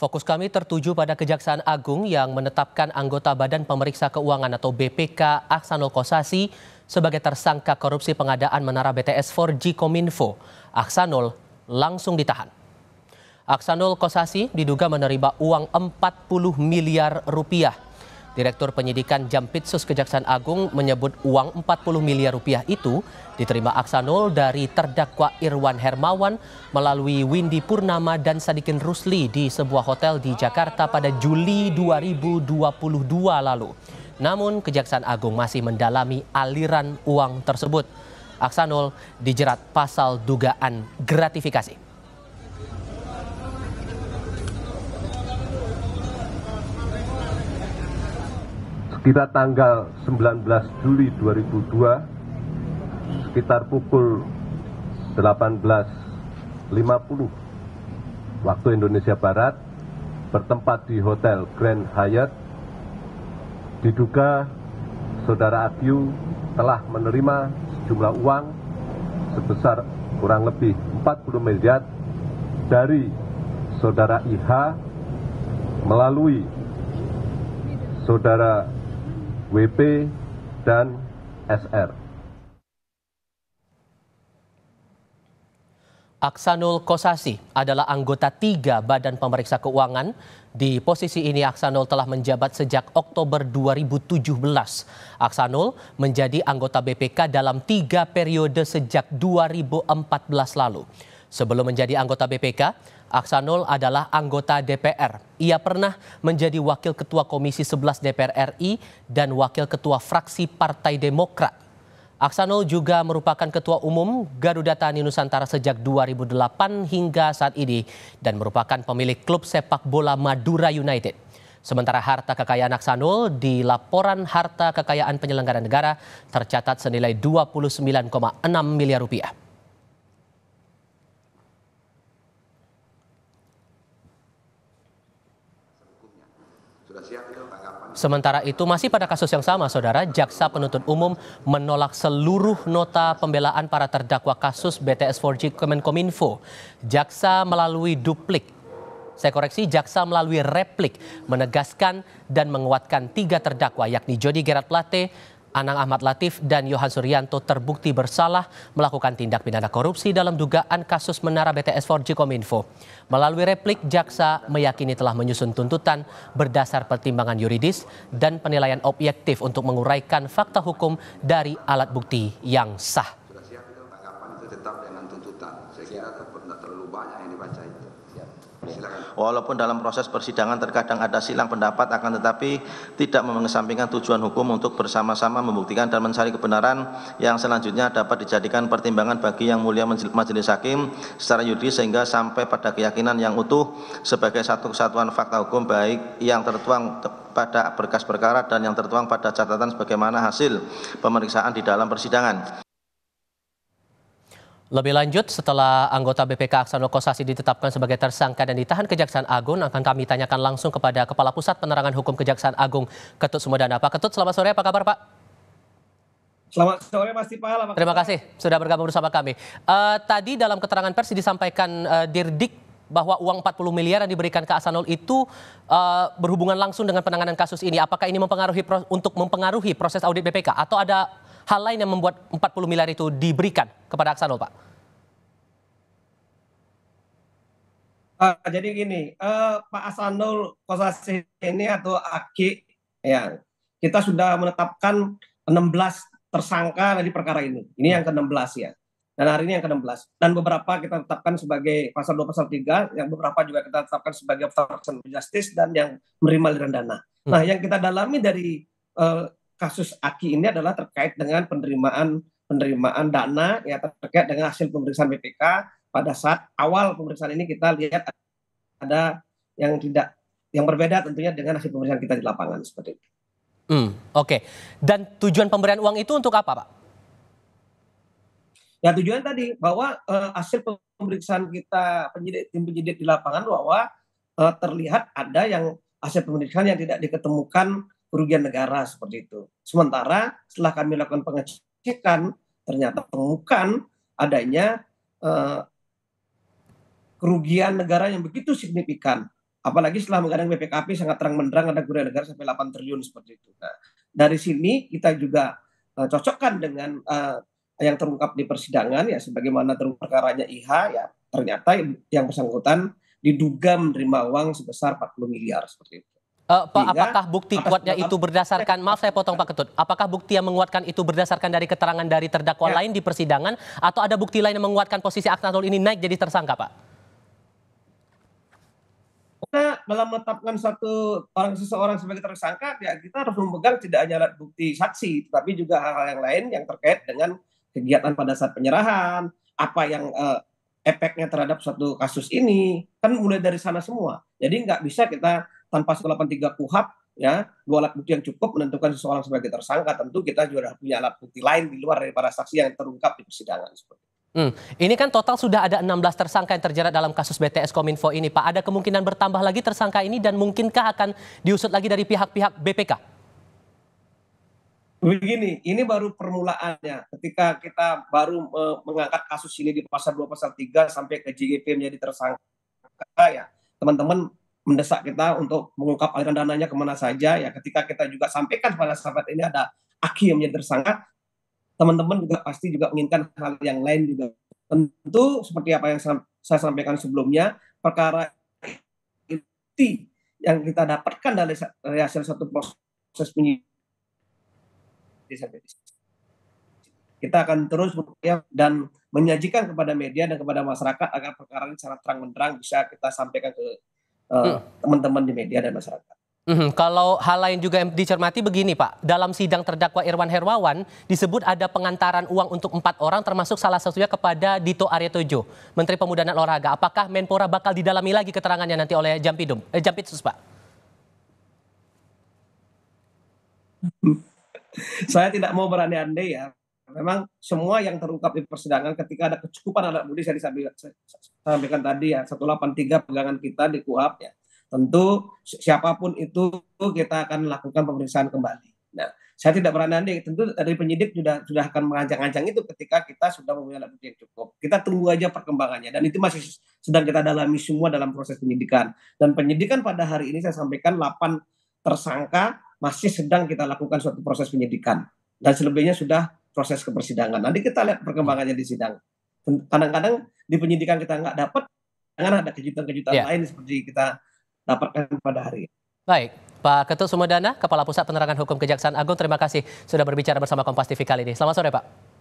fokus kami tertuju pada Kejaksaan Agung yang menetapkan anggota Badan Pemeriksa Keuangan atau BPK Aksanul Kossasi sebagai tersangka korupsi pengadaan menara BTS 4G Kominfo. Aksanul langsung ditahan. Aksanul Kossasi diduga menerima uang 40 miliar rupiah. Direktur Penyidikan Jampitsus Kejaksaan Agung menyebut uang 40 miliar rupiah itu diterima Aksanul dari terdakwa Irwan Hermawan melalui Windy Purnama dan Sadikin Rusli di sebuah hotel di Jakarta pada Juli 2022 lalu. Namun Kejaksaan Agung masih mendalami aliran uang tersebut. Aksanul dijerat pasal dugaan gratifikasi. Sekitar tanggal 19 Juli 2002, sekitar pukul 18.50 waktu Indonesia Barat, bertempat di Hotel Grand Hyatt, diduga Saudara Agyu telah menerima sejumlah uang sebesar kurang lebih 40 miliar dari Saudara IH melalui Saudara WP dan SR. Aksanul Kossasi adalah anggota 3 Badan Pemeriksa Keuangan. Di posisi ini Aksanul telah menjabat sejak Oktober 2017. Aksanul menjadi anggota BPK dalam 3 periode sejak 2014 lalu. Sebelum menjadi anggota BPK, Aksanul adalah anggota DPR. Ia pernah menjadi Wakil Ketua Komisi 11 DPR RI dan Wakil Ketua Fraksi Partai Demokrat. Aksanul juga merupakan Ketua Umum Garuda Tani Nusantara sejak 2008 hingga saat ini dan merupakan pemilik klub sepak bola Madura United. Sementara harta kekayaan Aksanul di laporan harta kekayaan penyelenggara negara tercatat senilai 29,6 miliar rupiah. Sementara itu masih pada kasus yang sama, Saudara, Jaksa Penuntut Umum menolak seluruh nota pembelaan para terdakwa kasus BTS 4G Kemenkominfo. Jaksa melalui Jaksa melalui replik menegaskan dan menguatkan 3 terdakwa yakni Jody Gerard Plate, Anang Ahmad Latif, dan Yohan Suryanto terbukti bersalah melakukan tindak pidana korupsi dalam dugaan kasus menara BTS 4G Kominfo. Melalui replik, Jaksa meyakini telah menyusun tuntutan berdasar pertimbangan yuridis dan penilaian objektif untuk menguraikan fakta hukum dari alat bukti yang sah. Sudah siap itu tanggapan itu tetap dengan tuntutan. Saya kira tidak terlalu banyak yang dibaca itu. Silakan. Walaupun dalam proses persidangan terkadang ada silang pendapat, akan tetapi tidak mengesampingkan tujuan hukum untuk bersama-sama membuktikan dan mencari kebenaran yang selanjutnya dapat dijadikan pertimbangan bagi yang mulia majelis hakim secara yuridis sehingga sampai pada keyakinan yang utuh sebagai satu kesatuan fakta hukum baik yang tertuang pada berkas perkara dan yang tertuang pada catatan sebagaimana hasil pemeriksaan di dalam persidangan. Lebih lanjut, setelah anggota BPK Aksanul Kossasi ditetapkan sebagai tersangka dan ditahan Kejaksaan Agung, akan kami tanyakan langsung kepada Kepala Pusat Penerangan Hukum Kejaksaan Agung, Ketut Sumedana. Pak Ketut, selamat sore, apa kabar Pak? Selamat sore Mas Tipal. Terima kasih sudah bergabung bersama kami. Tadi dalam keterangan pers disampaikan Dirdik bahwa uang 40 miliar yang diberikan ke Aksanul itu berhubungan langsung dengan penanganan kasus ini. Apakah ini untuk mempengaruhi proses audit BPK atau ada hal lain yang membuat 40 miliar itu diberikan kepada Aksanul, Pak? Jadi gini, Pak Aksanul Kossasi ini atau Aki, ya, kita sudah menetapkan 16 tersangka dari perkara ini. Ini yang ke-16 ya. Dan hari ini yang ke-16. Dan beberapa kita tetapkan sebagai pasal 2 pasal 3, yang beberapa juga kita tetapkan sebagai obstruction of justice dan yang menerima aliran dana. Nah, yang kita dalami dari kasus Aki ini adalah terkait dengan penerimaan dana ya terkait dengan hasil pemeriksaan BPK. Pada saat awal pemeriksaan ini kita lihat ada yang berbeda tentunya dengan hasil pemeriksaan kita di lapangan seperti itu. Oke. Dan tujuan pemberian uang itu untuk apa, Pak? Ya tujuan tadi bahwa hasil pemeriksaan kita tim penyidik di lapangan bahwa terlihat ada yang hasil pemeriksaan yang tidak diketemukan kerugian negara seperti itu. Sementara setelah kami lakukan pengecekan ternyata temukan adanya kerugian negara yang begitu signifikan. Apalagi setelah mengadang BPKP sangat terang-benderang ada kerugian negara sampai 8 triliun seperti itu. Nah, dari sini kita juga cocokkan dengan yang terungkap di persidangan ya, sebagaimana terungkap perkaranya IH ya, ternyata yang bersangkutan diduga menerima uang sebesar 40 miliar seperti itu. Pak, Sehingga apakah bukti kuatnya itu berdasarkan, maaf saya potong Pak Ketut, apakah bukti yang menguatkan itu berdasarkan dari keterangan dari terdakwa lain di persidangan, atau ada bukti lain yang menguatkan posisi Aksanul ini naik jadi tersangka, Pak? Kita dalam menetapkan seseorang sebagai tersangka, ya kita harus memegang tidak hanya alat bukti saksi, tapi juga hal-hal yang lain yang terkait dengan kegiatan pada saat penyerahan, apa yang efeknya terhadap suatu kasus ini, kan mulai dari sana semua. Jadi nggak bisa kita tanpa 183 KUHP ya, 2 alat bukti yang cukup menentukan seseorang sebagai tersangka. Tentu kita juga punya alat bukti lain di luar daripada saksi yang terungkap di persidangan seperti itu. Ini kan total sudah ada 16 tersangka yang terjerat dalam kasus BTS Kominfo ini, Pak. Ada kemungkinan bertambah lagi tersangka ini dan mungkinkah akan diusut lagi dari pihak-pihak BPK? Begini, ini baru permulaannya. Ketika kita baru mengangkat kasus ini di pasal 2, pasal 3 sampai ke JGP menjadi tersangka, ya teman-teman mendesak kita untuk mengungkap aliran dananya kemana saja. Ya, ketika kita juga sampaikan pada saat ini ada Aki yang menjadi tersangka, teman-teman juga pasti juga menginginkan hal yang lain juga. Tentu seperti apa yang saya sampaikan sebelumnya, perkara inti yang kita dapatkan dari hasil satu proses penyidikan, kita akan terus berupaya dan menyajikan kepada media dan kepada masyarakat agar perkara ini secara terang-benderang bisa kita sampaikan ke teman-teman di media dan masyarakat. Kalau hal lain juga yang dicermati begini Pak, dalam sidang terdakwa Irwan Hermawan disebut ada pengantaran uang untuk 4 orang termasuk salah satunya kepada Dito Aryo Tejo, Menteri Pemuda dan Olahraga. Apakah Menpora bakal didalami lagi keterangannya nanti oleh Jampitsus Pak? Saya tidak mau berandai-andai ya. Memang semua yang terungkap di persidangan ketika ada kecukupan alat bukti, saya sampaikan tadi ya, 183 pegangan kita di KUHP ya. Tentu siapapun itu kita akan lakukan pemeriksaan kembali. Nah, saya tidak berandai-andai, tentu dari penyidik sudah akan mengancang-ancang itu ketika kita sudah mempunyai alat bukti yang cukup. Kita tunggu aja perkembangannya dan itu masih sedang kita dalami semua dalam proses penyidikan. Dan penyidikan pada hari ini saya sampaikan 8 tersangka masih sedang kita lakukan suatu proses penyidikan dan selebihnya sudah proses ke persidangan. Nanti kita lihat perkembangannya di sidang. Kadang-kadang di penyidikan kita nggak dapat, jangan ada kejutan-kejutan lain seperti kita dapatkan pada hari ini. Baik, Pak Ketut Sumedana, Kepala Pusat Penerangan Hukum Kejaksaan Agung, terima kasih sudah berbicara bersama Kompas TV kali ini. Selamat sore, Pak.